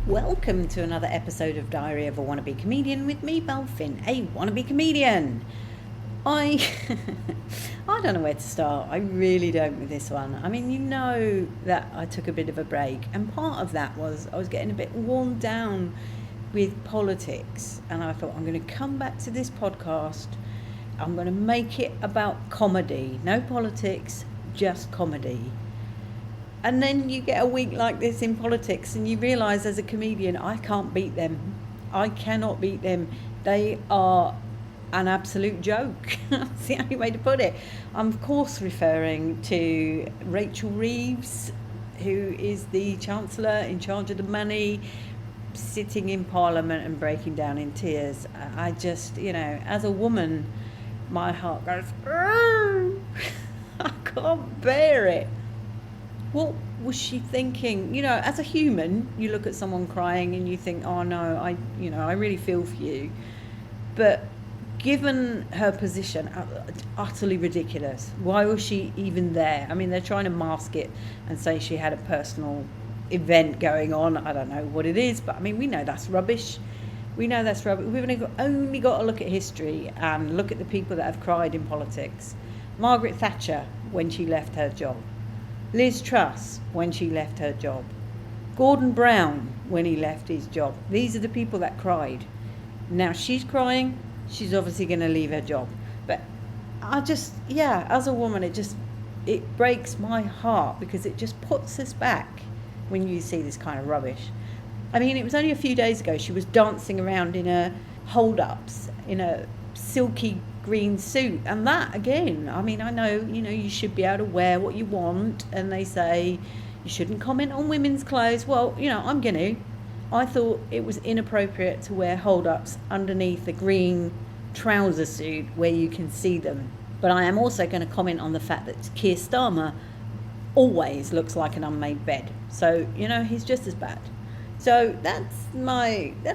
Welcome to another episode of Diary of a Wannabe Comedian with me, Belle, a wannabe comedian. I I don't know where to start. I really don't with this one. I mean, you know that I took a bit of a break, and part of that was I was getting a bit worn down with politics, and I thought I'm going to come back to this podcast. I'm going to make it about comedy, no politics, just comedy. And then you get a week like this in politics and you realise as a comedian, I can't beat them. I cannot beat them. They are an absolute joke. That's the only way to put it. I'm of course referring to Rachel Reeves, who is the Chancellor in charge of the money, sitting in Parliament and breaking down in tears. I just, as a woman, my heart goes, I can't bear it. What was she thinking? As a human, you look at someone crying and you think, oh no, I really feel for you. But given her position, utterly ridiculous. Why was she even there? I mean, they're trying to mask it and say she had a personal event going on. I don't know what it is, but I mean, we know that's rubbish. We've only got to look at history and look at the people that have cried in politics. Margaret Thatcher, when she left her job. Liz Truss, when she left her job. Gordon Brown, when he left his job. These are the people that cried. Now she's crying, she's obviously going to leave her job. But as a woman, it breaks my heart because it just puts us back when you see this kind of rubbish. I mean, it was only a few days ago she was dancing around in her hold-ups, in a silky green suit, and that again, I mean, I know you should be able to wear what you want, and they say you shouldn't comment on women's clothes. Well, I thought it was inappropriate to wear hold-ups underneath a green trouser suit where you can see them. But I am also going to comment on the fact that Keir Starmer always looks like an unmade bed, so he's just as bad. So that's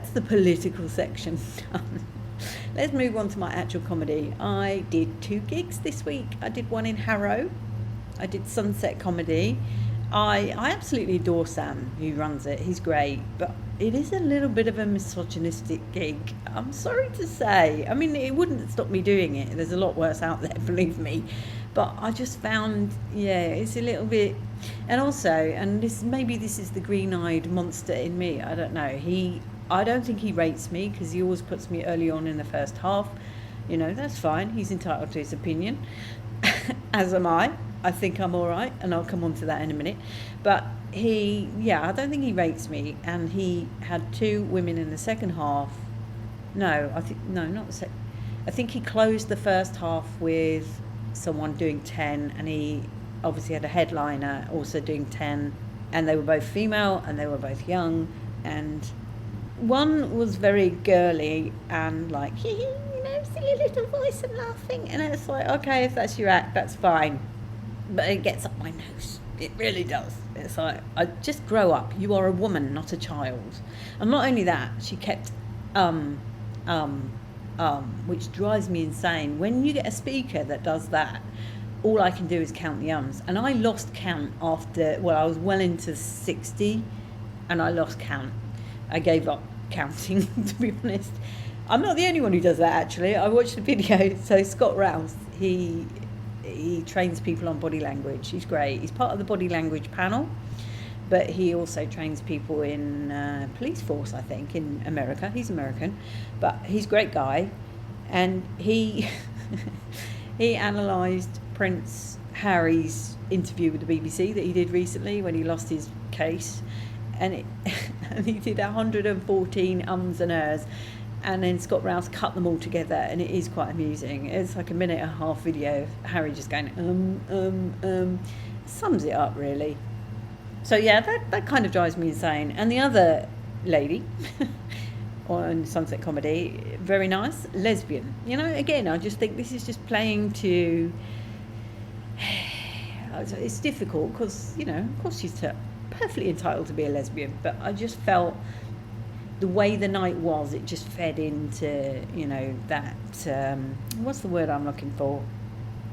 the political section done. Let's move on to my actual comedy. I did 2 gigs this week. I did one in Harrow. I did Sunset Comedy. I absolutely adore Sam, who runs it. He's great, but it is a little bit of a misogynistic gig. I'm sorry to say. I mean, it wouldn't stop me doing it. There's a lot worse out there, believe me. But I just found, it's a little bit... And also, maybe this is the green-eyed monster in me. I don't know. I don't think he rates me because he always puts me early on in the first half. That's fine. He's entitled to his opinion, as am I. I think I'm all right, and I'll come on to that in a minute. But I don't think he rates me. And he had 2 women in the second half. I think he closed the first half with someone doing 10, and he obviously had a headliner also doing 10. And they were both female, and they were both young, and... one was very girly and like, silly little voice and laughing. And it's like, okay, if that's your act, that's fine. But it gets up my nose. It really does. It's like, I just grow up. You are a woman, not a child. And not only that, she kept, which drives me insane. When you get a speaker that does that, all I can do is count the ums. And I lost count after, I was well into 60 and I lost count. I gave up counting, to be honest. I'm not the only one who does that, actually. I watched a video. So Scott Rouse, he trains people on body language. He's great. He's part of the body language panel, but he also trains people in police force, I think, in America. He's American, but he's a great guy. And he analysed Prince Harry's interview with the BBC that he did recently when he lost his case. And he did 114 ums and ers, and then Scott Rouse cut them all together, and it is quite amusing. It's like a 1.5-minute video of Harry just going sums it up really. So that kind of drives me insane. And the other lady on Sunset Comedy, very nice, lesbian. Again, I just think this is just playing to... It's difficult because of course she's perfectly entitled to be a lesbian, but I just felt the way the night was, it just fed into that what's the word I'm looking for,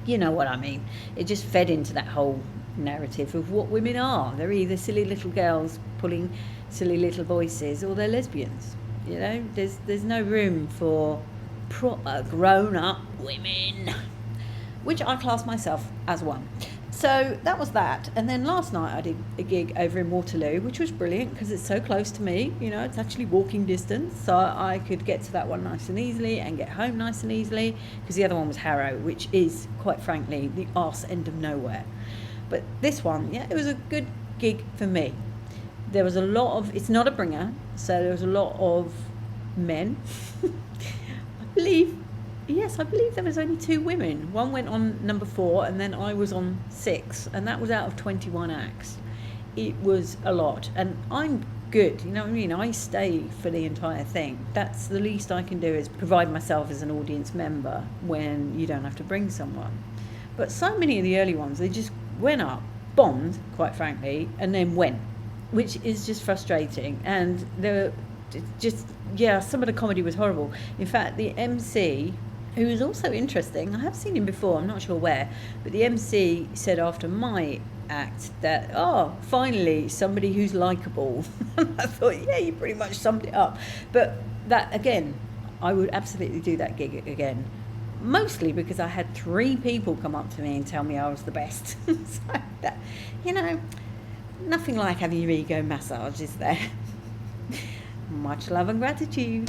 you know what I mean, it just fed into that whole narrative of what women are. They're either silly little girls pulling silly little voices, or they're lesbians. You know, there's no room for proper grown-up women, which I class myself as one. So that was that. And then last night I did a gig over in Waterloo, which was brilliant because it's so close to me. You know, it's actually walking distance, so I could get to that one nice and easily and get home nice and easily, because the other one was Harrow, which is, quite frankly, the arse end of nowhere. But this one, yeah, it was a good gig for me. There was a lot of, it's not a bringer, so there was a lot of men. I believe there was only 2 women. One went on number 4, and then I was on 6, and that was out of 21 acts. It was a lot, and I'm good, you know what I mean? I stay for the entire thing. That's the least I can do, is provide myself as an audience member when you don't have to bring someone. But so many of the early ones, they just went up, bombed, quite frankly, and then went, which is just frustrating. And there just, yeah, some of the comedy was horrible. In fact, the MC, who was also interesting, I have seen him before, I'm not sure where, but the MC said after my act that, oh, finally somebody who's likeable. I thought, yeah, you pretty much summed it up. But that, again, I would absolutely do that gig again, mostly because I had 3 people come up to me and tell me I was the best. So that, you know, nothing like having your ego massaged, is there? Much love and gratitude.